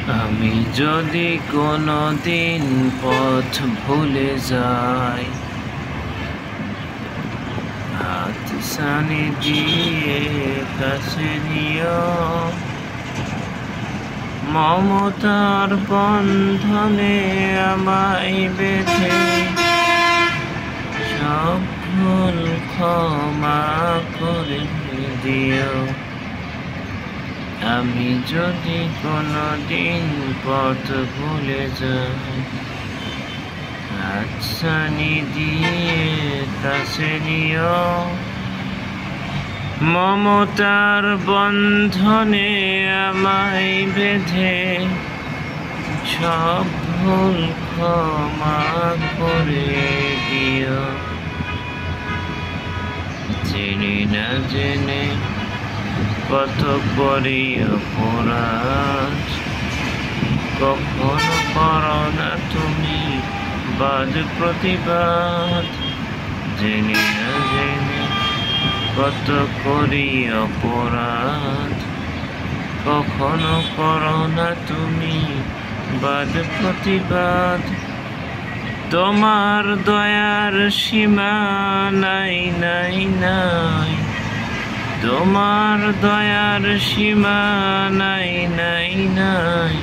আমি যদি কোনোদিন পথ ভুলে যাই, হাত ছানি দিয়ে কাছে নিও, মমতার বন্ধনে আমায় বেঁধে সব ভুল ক্ষমা করে দিও। আমি যদি কোনোদিন পথ ভুলে যাই, হাত ছানি দিয়ে কাছে নিও, মমতার বন্ধনে আমায় বেঁধে সব ভুল ক্ষমা করে দিও। জেনে না জেনে কত করি অপরাধ, কখনো করো না তুমি বাদ প্রতিবাদ। জেনে না জেনে কত করি অপরাধ, কখনো করো না তুমি বাদ প্রতিবাদ। তোমার দয়ার সীমা নাই নাই নাই, তোমার দয়ার সীমা নাই নাই নাই।